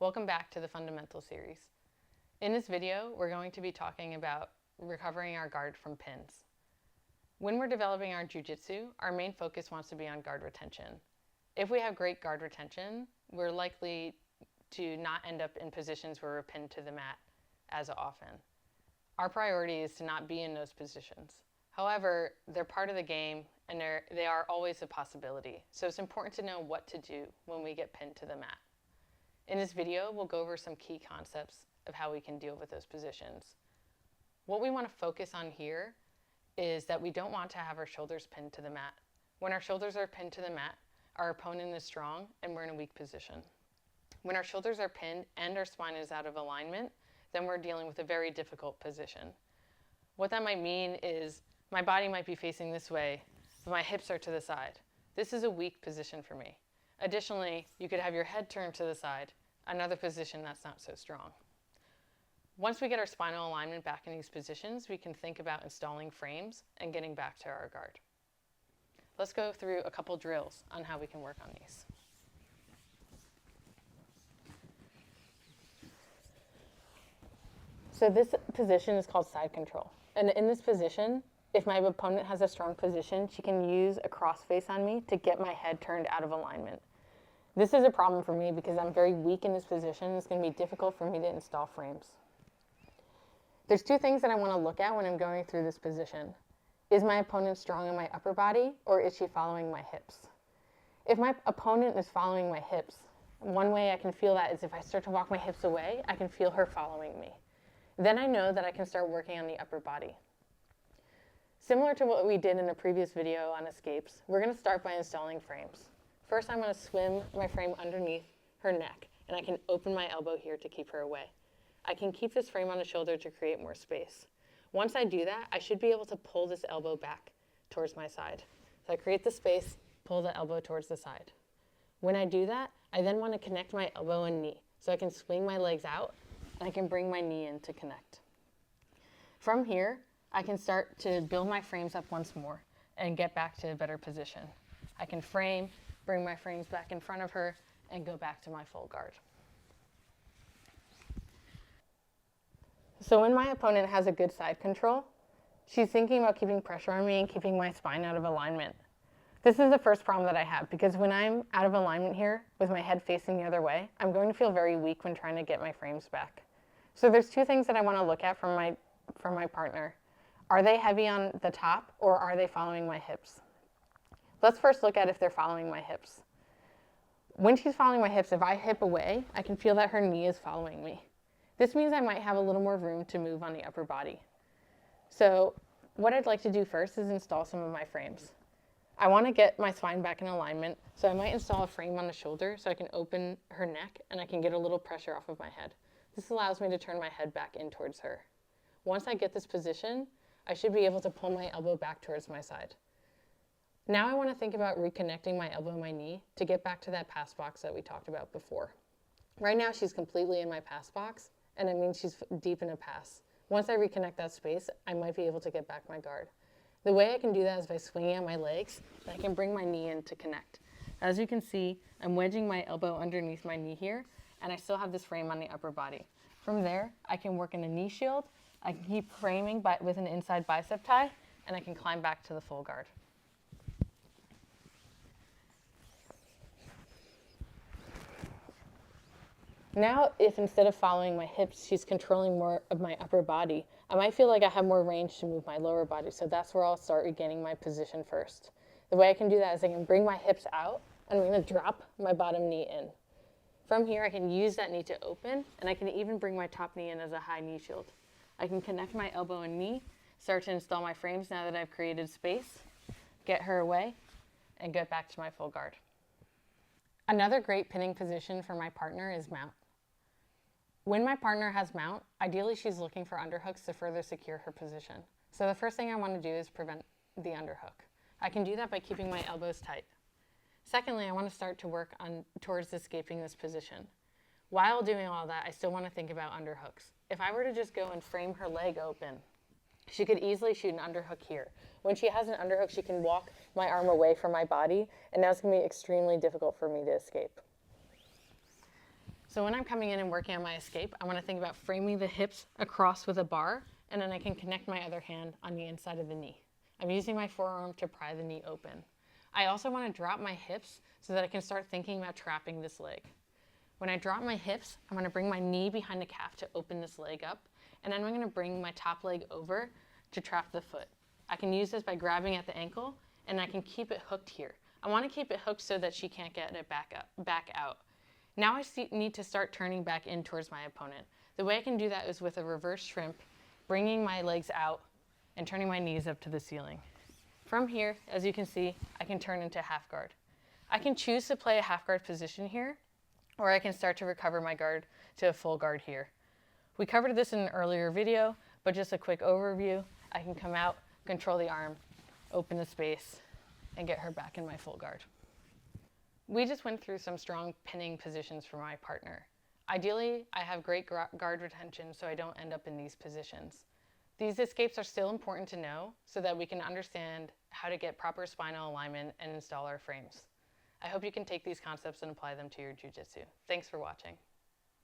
Welcome back to the Fundamental series. In this video, we're going to be talking about recovering our guard from pins. When we're developing our jiu-jitsu, our main focus wants to be on guard retention. If we have great guard retention, we're likely to not end up in positions where we're pinned to the mat as often. Our priority is to not be in those positions. However, they're part of the game and they are always a possibility. So it's important to know what to do when we get pinned to the mat. In this video, we'll go over some key concepts of how we can deal with those positions. What we want to focus on here is that we don't want to have our shoulders pinned to the mat. When our shoulders are pinned to the mat, our opponent is strong and we're in a weak position. When our shoulders are pinned and our spine is out of alignment, then we're dealing with a very difficult position. What that might mean is my body might be facing this way, but my hips are to the side. This is a weak position for me. Additionally, you could have your head turned to the side, another position that's not so strong. Once we get our spinal alignment back in these positions, we can think about installing frames and getting back to our guard. Let's go through a couple drills on how we can work on these. So this position is called side control. And in this position, if my opponent has a strong position, she can use a cross face on me to get my head turned out of alignment. This is a problem for me because I'm very weak in this position. It's going to be difficult for me to install frames. There's two things that I want to look at when I'm going through this position. Is my opponent strong in my upper body, or is she following my hips? If my opponent is following my hips, one way I can feel that is if I start to walk my hips away, I can feel her following me. Then I know that I can start working on the upper body. Similar to what we did in a previous video on escapes, we're going to start by installing frames. First, I'm going to swim my frame underneath her neck, and I can open my elbow here to keep her away. I can keep this frame on the shoulder to create more space. Once I do that, I should be able to pull this elbow back towards my side. So I create the space, pull the elbow towards the side. When I do that, I then want to connect my elbow and knee, so I can swing my legs out, and I can bring my knee in to connect. From here, I can start to build my frames up once more and get back to a better position. I can frame, bring my frames back in front of her, and go back to my full guard. So when my opponent has a good side control, she's thinking about keeping pressure on me and keeping my spine out of alignment. This is the first problem that I have because when I'm out of alignment here with my head facing the other way, I'm going to feel very weak when trying to get my frames back. So there's two things that I want to look at from my partner. Are they heavy on the top, or are they following my hips? Let's first look at if they're following my hips. When she's following my hips, if I hip away, I can feel that her knee is following me. This means I might have a little more room to move on the upper body. So what I'd like to do first is install some of my frames. I want to get my spine back in alignment, so I might install a frame on the shoulder so I can open her neck and I can get a little pressure off of my head. This allows me to turn my head back in towards her. Once I get this position, I should be able to pull my elbow back towards my side. Now I want to think about reconnecting my elbow and my knee to get back to that pass box that we talked about before. Right now she's completely in my pass box, and it means she's deep in a pass. Once I reconnect that space, I might be able to get back my guard. The way I can do that is by swinging out my legs, and I can bring my knee in to connect. As you can see, I'm wedging my elbow underneath my knee here, and I still have this frame on the upper body. From there, I can work in a knee shield, I can keep framing with an inside bicep tie, and I can climb back to the full guard. Now, if instead of following my hips, she's controlling more of my upper body, I might feel like I have more range to move my lower body, so that's where I'll start regaining my position first. The way I can do that is I can bring my hips out, and I'm going to drop my bottom knee in. From here, I can use that knee to open, and I can even bring my top knee in as a high knee shield. I can connect my elbow and knee, start to install my frames now that I've created space, get her away, and get back to my full guard. Another great pinning position for my partner is mount. When my partner has mount, ideally she's looking for underhooks to further secure her position. So the first thing I want to do is prevent the underhook. I can do that by keeping my elbows tight. Secondly, I want to start to work towards escaping this position. While doing all that, I still want to think about underhooks. If I were to just go and frame her leg open, she could easily shoot an underhook here. When she has an underhook, she can walk my arm away from my body, and now it's going to be extremely difficult for me to escape. So when I'm coming in and working on my escape, I want to think about framing the hips across with a bar, and then I can connect my other hand on the inside of the knee. I'm using my forearm to pry the knee open. I also want to drop my hips so that I can start thinking about trapping this leg. When I drop my hips, I'm going to bring my knee behind the calf to open this leg up, and then I'm going to bring my top leg over to trap the foot. I can use this by grabbing at the ankle, and I can keep it hooked here. I want to keep it hooked so that she can't get it back out. Now I need to start turning back in towards my opponent. The way I can do that is with a reverse shrimp, bringing my legs out and turning my knees up to the ceiling. From here, as you can see, I can turn into half guard. I can choose to play a half guard position here, or I can start to recover my guard to a full guard here. We covered this in an earlier video, but just a quick overview. I can come out, control the arm, open the space, and get her back in my full guard. We just went through some strong pinning positions for my partner. Ideally, I have great guard retention so I don't end up in these positions. These escapes are still important to know so that we can understand how to get proper spinal alignment and install our frames. I hope you can take these concepts and apply them to your jiu-jitsu. Thanks for watching.